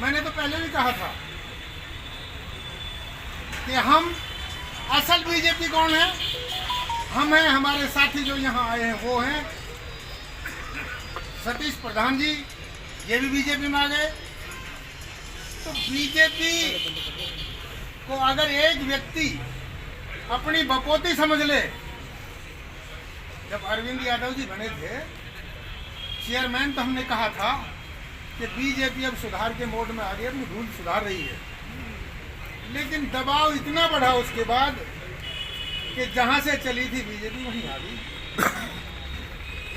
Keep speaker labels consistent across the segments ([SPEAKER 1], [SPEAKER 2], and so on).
[SPEAKER 1] मैंने तो पहले भी कहा था कि हम असल बीजेपी कौन है? हम हैं, हमारे साथी जो यहाँ आए हैं वो हैं सतीश प्रधान जी, ये भी बीजेपी में आ गए। तो बीजेपी को अगर एक व्यक्ति अपनी बपोती समझ ले, जब अरविंद यादव जी बने थे चेयरमैन तो हमने कहा था कि बीजेपी अब सुधार के मोड में आ गई, अपनी भूल सुधार रही है, लेकिन दबाव इतना बढ़ा उसके बाद कि जहां से चली थी बीजेपी वहीं आ गई,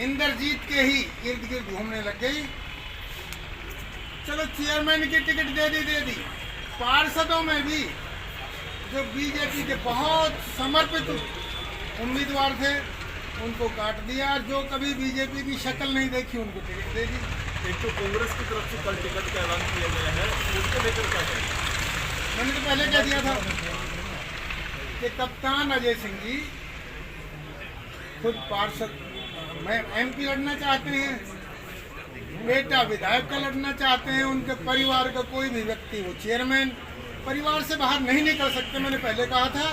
[SPEAKER 1] इंद्रजीत के ही इर्द गिर्द घूमने लग गई। चलो चेयरमैन की टिकट दे दी। पार्षदों में भी जो बीजेपी के बहुत समर्पित उम्मीदवार थे उनको काट दिया, और जो कभी बीजेपी की शक्ल नहीं देखी उनको टिकट दे दी।
[SPEAKER 2] एक तो कांग्रेस की तरफ से कल टिकट का ऐलान किया गया है, उसको लेकर क्या कहें?
[SPEAKER 1] मैंने तो पहले कह दिया था कि कप्तान अजय सिंह जी खुद पार्षद में एमपी लड़ना चाहते हैं, बेटा विधायक का लड़ना चाहते हैं, उनके परिवार का कोई भी व्यक्ति हो चेयरमैन परिवार से बाहर नहीं निकल सकते। मैंने पहले कहा था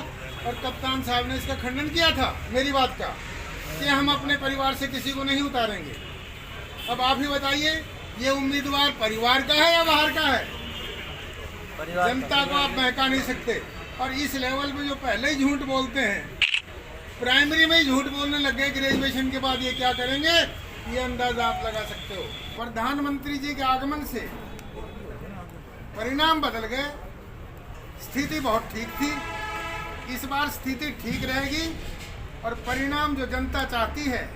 [SPEAKER 1] और कप्तान साहब ने इसका खंडन किया था मेरी बात का कि हम अपने परिवार से किसी को नहीं उतारेंगे। अब आप ही बताइए, ये उम्मीदवार परिवार का है या बाहर का है? जनता को आप बहका नहीं सकते। और इस लेवल पे जो पहले ही झूठ बोलते हैं, प्राइमरी में ही झूठ बोलने लग गए, ग्रेजुएशन के बाद ये क्या करेंगे, ये अंदाजा आप लगा सकते हो। प्रधानमंत्री जी के आगमन से परिणाम बदल गए, स्थिति बहुत ठीक थी, इस बार स्थिति ठीक रहेगी और परिणाम जो जनता चाहती है,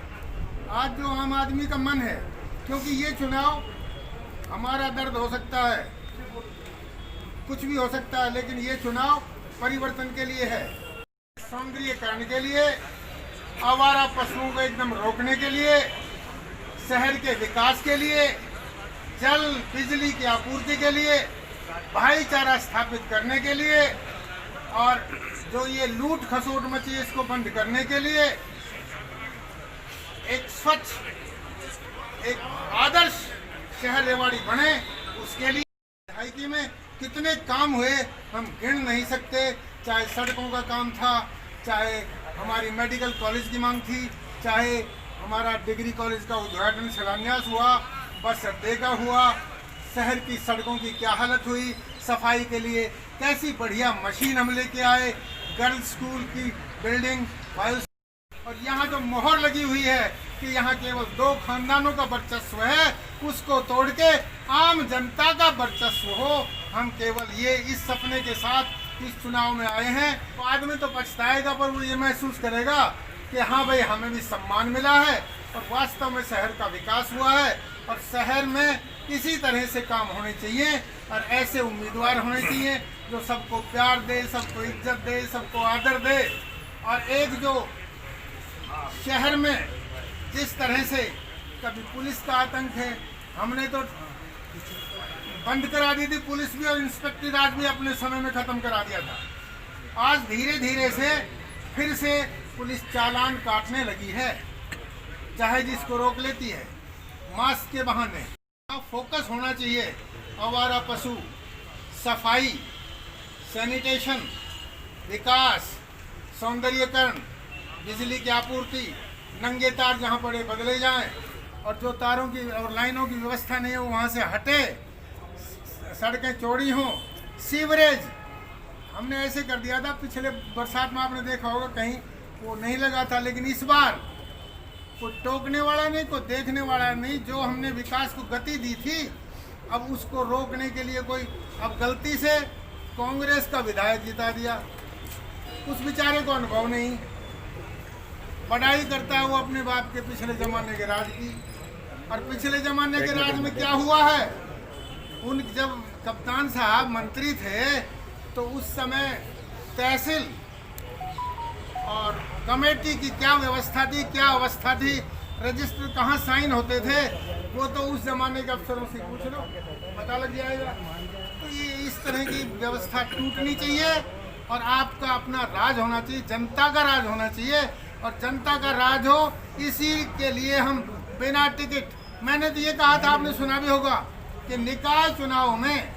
[SPEAKER 1] आज जो आम आदमी का मन है, क्योंकि ये चुनाव हमारा दर्द हो सकता है, कुछ भी हो सकता है, लेकिन ये चुनाव परिवर्तन के लिए है, सौंदर्यीकरण के लिए, आवारा पशुओं को एकदम रोकने के लिए, शहर के विकास के लिए, जल बिजली की आपूर्ति के लिए, भाईचारा स्थापित करने के लिए, और जो ये लूट खसोट मची है इसको बंद करने के लिए, एक स्वच्छ एक आदर्श शहर रेवाड़ी बने, उसके लिए हाईकी में कितने काम हुए हम गिन नहीं सकते। चाहे सड़कों का काम था, चाहे हमारी मेडिकल कॉलेज की मांग थी, चाहे हमारा डिग्री कॉलेज का उद्घाटन शिलान्यास हुआ, बस अड्डे का हुआ, शहर की सड़कों की क्या हालत हुई, सफाई के लिए कैसी बढ़िया मशीन हम लेके आए, गर्ल्स स्कूल की बिल्डिंग, और यहाँ जो मोहर लगी हुई है कि यहाँ केवल 2 खानदानों का वर्चस्व है, उसको तोड़ के आम जनता का वर्चस्व हो। हम केवल ये इस सपने के साथ इस चुनाव में आए हैं। बाद में तो पछताएगा, पर वो ये महसूस करेगा कि हाँ भाई हमें भी सम्मान मिला है और वास्तव में शहर का विकास हुआ है, और शहर में इसी तरह से काम होने चाहिए और ऐसे उम्मीदवार होने चाहिए जो सबको प्यार दे, सबको इज्जत दे, सबको आदर दे। और एक जो शहर में जिस तरह से कभी पुलिस का आतंक है, हमने तो बंद करा दी थी पुलिस भी, और इंस्पेक्टर राज भी अपने समय में खत्म करा दिया था। आज धीरे धीरे से फिर से पुलिस चालान काटने लगी है, चाहे जिसको रोक लेती है मास्क के बहाने। फोकस होना चाहिए आवारा पशु, सफाई, सैनिटेशन, विकास, सौंदर्यीकरण, बिजली की आपूर्ति, नंगे तार जहाँ पड़े बदले जाएं, और जो तारों की और लाइनों की व्यवस्था नहीं है वो वहाँ से हटे, सड़कें चौड़ी हों, सीवरेज हमने ऐसे कर दिया था। पिछले बरसात में आपने देखा होगा कहीं वो नहीं लगा था, लेकिन इस बार कोई टोकने वाला नहीं, कोई देखने वाला नहीं, जो हमने विकास को गति दी थी अब उसको रोकने के लिए कोई, अब गलती से कांग्रेस का विधायक जिता दिया, उस बेचारे को अनुभव नहीं, बड़ाई करता है वो अपने बाप के पिछले जमाने के राज की। और पिछले जमाने के राज में क्या हुआ है, उन जब कप्तान साहब मंत्री थे तो उस समय तहसील और कमेटी की क्या व्यवस्था थी, क्या अवस्था थी, रजिस्टर कहाँ साइन होते थे, वो तो उस जमाने के अफसरों से पूछ लो, पता लग जाएगा। तो ये इस तरह की व्यवस्था टूटनी चाहिए और आपका अपना राज होना चाहिए, जनता का राज होना चाहिए, और जनता का राज हो इसी के लिए हम बिना टिकट, मैंने तो ये कहा था, आपने सुना भी होगा कि निकाय चुनाव में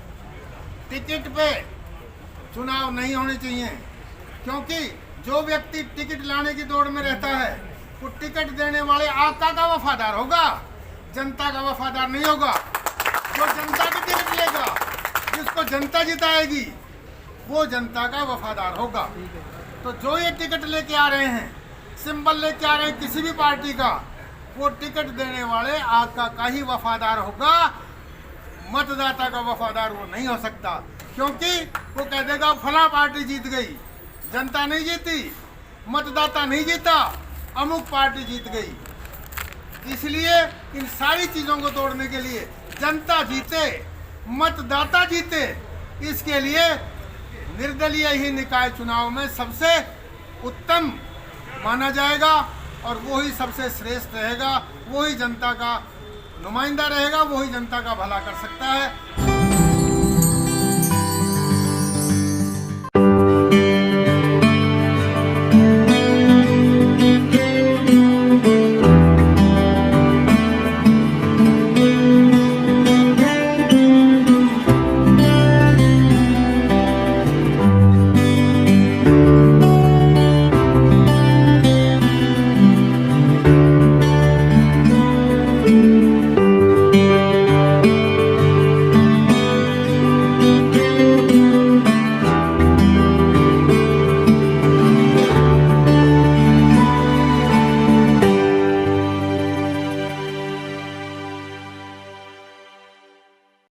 [SPEAKER 1] टिकट पे चुनाव नहीं होने चाहिए, क्योंकि जो व्यक्ति टिकट लाने की दौड़ में रहता है वो टिकट देने वाले आका का वफादार होगा, जनता का वफादार नहीं होगा। जो जनता की टिकट लेगा, जिसको जनता जिताएगी, वो जनता का वफादार होगा। तो जो ये टिकट लेके आ रहे हैं, सिंबल लेके आ रहे हैं किसी भी पार्टी का, वो टिकट देने वाले आका का ही वफादार होगा, मतदाता का वफादार वो नहीं हो सकता। क्योंकि वो कह देगा फला पार्टी जीत गई, जनता नहीं जीती, मतदाता नहीं जीता, अमुक पार्टी जीत गई। इसलिए इन सारी चीज़ों को तोड़ने के लिए जनता जीते, मतदाता जीते, इसके लिए निर्दलीय ही निकाय चुनाव में सबसे उत्तम माना जाएगा और वो ही सबसे श्रेष्ठ रहेगा, वो ही जनता का नुमाइंदा रहेगा, वो ही जनता का भला कर सकता है।